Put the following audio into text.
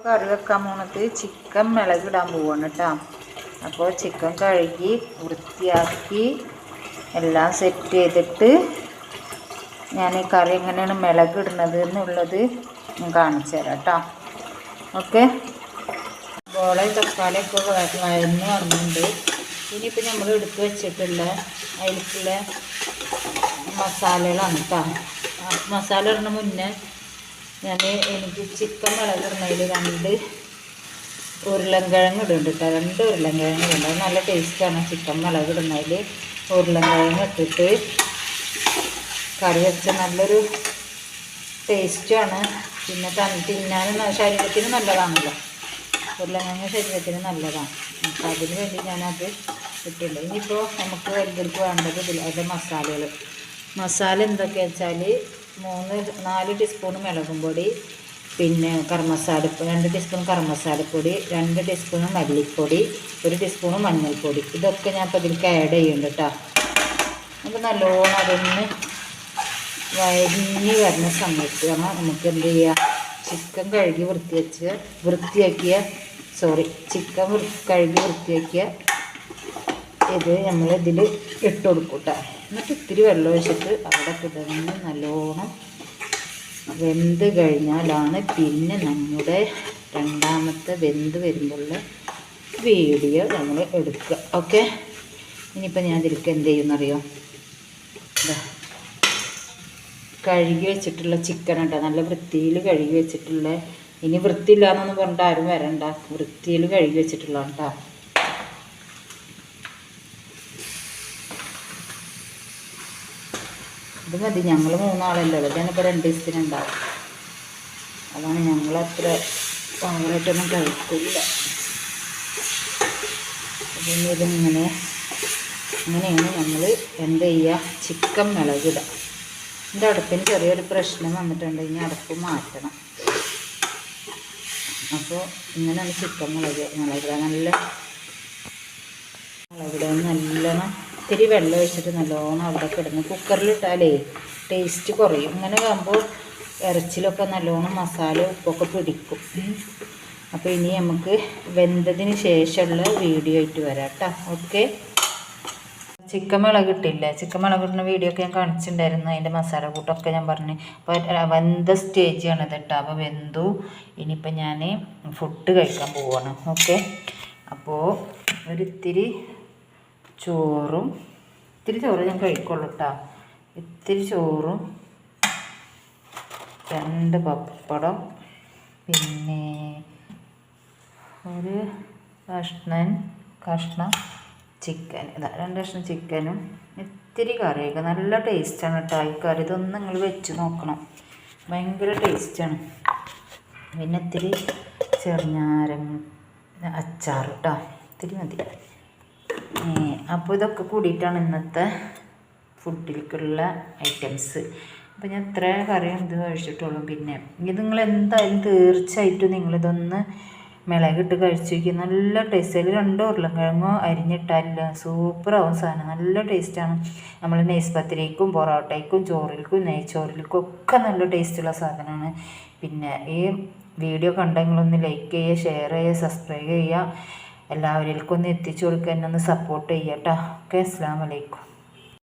കറി വെക്കാൻ പോണത് ചിക്കൻ മിളകിടാൻ പോവാണ് കേട്ടോ. അപ്പോൾ ചിക്കൻ കഴുകി വൃത്തിയാക്കി എല്ലാം സെറ്റ് ചെയ്തിട്ട് ഞാൻ കറി എങ്ങനെയാണ് മിളകിടുന്നത് എന്നുള്ളത് ഞാൻ കാണിച്ചു തരാം കേട്ടോ. ഓക്കെ, ബോള തക്കാളിയൊക്കെ വഴന്ന് വന്നിട്ടുണ്ട്. ഇനിയിപ്പോൾ നമ്മൾ എടുത്ത് വെച്ചിട്ടുള്ള അതിലേക്കുള്ള മസാലകളാണ് കേട്ടോ. മസാല ഇടുന്ന മുന്നേ എനിക്ക് ചിക്കൻ മിളകിടുന്നതിൽ 2 ഉരുളൻകിഴങ്ങ് ഇടുന്നുണ്ട് കേട്ടോ. 2 ഉരുളൻകിഴങ്ങ് ഇടുന്നുണ്ട്. അത് നല്ല ടേസ്റ്റാണ്. ചിക്കൻ മിളകിടുന്നതിൽ ഉരുളൻകിഴങ്ങ് ഇട്ടിട്ട് കറി വെച്ച നല്ലൊരു ടേസ്റ്റുമാണ്. പിന്നെ തിന്നാനും ശരീരത്തിന് നല്ലതാണല്ലോ. ഉരുളൻകിഴങ്ങ് ശരീരത്തിന് നല്ലതാണ്. അപ്പം അതിന് വേണ്ടി ഞാനത് ഇട്ടിട്ടുണ്ട്. ഇനിയിപ്പോൾ നമുക്ക് വലുതിലേക്ക് വേണ്ടത് അതിൻ്റെ മസാല എന്തൊക്കെയാണെന്ന് വെച്ചാൽ 4 ടീസ്പൂൺ മുളകും പൊടി, പിന്നെ 2 ടീസ്പൂൺ ഗരം മസാലപ്പൊടി, 2 ടീസ്പൂൺ മല്ലിപ്പൊടി, 1 ടീസ്പൂൺ മഞ്ഞൾപ്പൊടി. ഇതൊക്കെ ഞാൻ ഇപ്പോൾ ഇതിലേക്ക് ആഡ് ചെയ്യുന്നുണ്ട് കേട്ടോ. അപ്പോൾ നല്ലോണം അതൊന്ന് വഴഞ്ഞ് വരുന്ന സമയത്ത് നമുക്ക് എന്ത് ചെയ്യുക, ചിക്കൻ കഴുകി വൃത്തിയാക്കിയ ഇത് നമ്മൾ ഇതിൽ ഇട്ട് കൊടുക്കും കേട്ടോ. എന്നിട്ട് ഇത്തിരി വെള്ളം ഒഴിച്ചിട്ട് അവിടെ കിടന്ന് നല്ലോണം വെന്ത് കഴിഞ്ഞാലാണ് പിന്നെ നമ്മുടെ രണ്ടാമത്തെ വെന്ത് വരുമ്പോഴുള്ള വീഡിയോ നമ്മൾ എടുക്കുക. ഓക്കെ, ഇനിയിപ്പോൾ ഞാൻ ഇതിലേക്ക് എന്ത് ചെയ്യുമെന്നറിയോ, കഴുകി വെച്ചിട്ടുള്ള ചിക്കൻ ഉണ്ടോ, നല്ല വൃത്തിയിൽ കഴുകി വെച്ചിട്ടുള്ള, ഇനി വൃത്തിയില്ല എന്നൊന്നും പറഞ്ഞിട്ട് ആരും വരണ്ട, വൃത്തിയിൽ കഴുകി വെച്ചിട്ടുള്ള കേട്ടോ. ഇത് മതി, ഞങ്ങൾ 3 ആളല്ലേ ഉള്ളൂ. ഞാനിപ്പോൾ 2 ദിവസത്തിനുണ്ടാവും. അതാണ് ഞങ്ങളത്ര ഓവറായിട്ടൊന്നും കഴിക്കില്ല. പിന്നെ ഇങ്ങനെയാണ് നമ്മൾ എന്ത് ചെയ്യുക, ചിക്കൻ മിളകിടുക. എൻ്റെ അടുപ്പിന് ചെറിയൊരു പ്രശ്നം വന്നിട്ടുണ്ട്. ഇനി അടുപ്പ് മാറ്റണം. അപ്പോൾ ഇങ്ങനെയാണ് ചിക്കൻ മുളകിടുക. നല്ല മുളകിടുക നല്ലോണം ഇത്തിരി വെള്ളം ഒഴിച്ചിട്ട് നല്ലോണം അവിടെ കിടന്ന് കുക്കറിലിട്ടാലേ ടേസ്റ്റ് കുറയും. ഇങ്ങനെ ആകുമ്പോൾ ഇറച്ചിലൊക്കെ നല്ലോണം മസാല ഉപ്പൊക്കെ പിടിക്കും. അപ്പോൾ ഇനി നമുക്ക് വെന്തതിന് ശേഷമുള്ള വീഡിയോ ആയിട്ട് വരാം കേട്ടോ. ഓക്കെ, ചിക്കൻ മുളകിട്ടില്ലേ, ചിക്കൻ മുളകിടുന്ന വീഡിയോ ഒക്കെ ഞാൻ കാണിച്ചിട്ടുണ്ടായിരുന്നു. അതിൻ്റെ മസാല കൂട്ടൊക്കെ ഞാൻ പറഞ്ഞു. അപ്പോൾ വെന്ത സ്റ്റേജാണ് ഇത് കേട്ടോ. അപ്പോൾ വെന്തു. ഇനിയിപ്പോൾ ഞാൻ ഫുഡ് കഴിക്കാൻ പോവാണ്. ഓക്കെ, അപ്പോൾ ഇത്തിരി ചോറ് ഞാൻ കഴിക്കുള്ളൂ കേട്ടോ. ഇത്തിരി ചോറും 2 പപ്പടം, പിന്നെ ഒരു കഷ്ണം ചിക്കൻ, 2 കഷ്ണം ചിക്കനും ഇത്തിരി കറിയൊക്കെ. നല്ല ടേസ്റ്റാണ് കേട്ടോ ഈ കറി. ഇതൊന്നും നിങ്ങൾ വെച്ച് നോക്കണം, ഭയങ്കര ടേസ്റ്റാണ്. പിന്നെ ഇത്തിരി ചെറുനാരങ്ങ അച്ചാർ കേട്ടോ, ഇത്തിരി മതി. അപ്പോൾ ഇതൊക്കെ കൂടിയിട്ടാണ് ഇന്നത്തെ ഫുഡിലേക്കുള്ള ഐറ്റംസ്. അപ്പോൾ ഞാൻ ഇത്ര കറിയും ഇത് കഴിച്ചിട്ടുള്ളൂ. പിന്നെ ഇത് നിങ്ങൾ എന്തായാലും തീർച്ചയായിട്ടും നിങ്ങളിതൊന്ന് മിളകിട്ട് കഴിച്ചു നോക്കി. നല്ല ടേസ്റ്റ്. അതിൽ 2 ഉരുളക്കിഴങ്ങോ അരിഞ്ഞിട്ടാലില്ല, സൂപ്പറാവും സാധനം. നല്ല ടേസ്റ്റാണ്. നമ്മൾ നെയ്സ് പത്തിരിക്കും പൊറോട്ടയ്ക്കും ചോറിൽക്കും നെയ്ച്ചോറിൽക്കും ഒക്കെ നല്ല ടേസ്റ്റുള്ള സാധനമാണ്. പിന്നെ ഈ വീഡിയോ കണ്ടെങ്കിലൊന്ന് ലൈക്ക് ചെയ്യുക, ഷെയർ ചെയ്യുക, സബ്സ്ക്രൈബ് ചെയ്യുക. എല്ലാവരിലേക്കും ഒന്ന് എത്തിച്ചു കൊടുക്കുക, എന്നെ ഒന്ന് സപ്പോർട്ട് ചെയ്യുക കേട്ടോ. ഓക്കെ, അസ്സലാമു അലൈക്കും.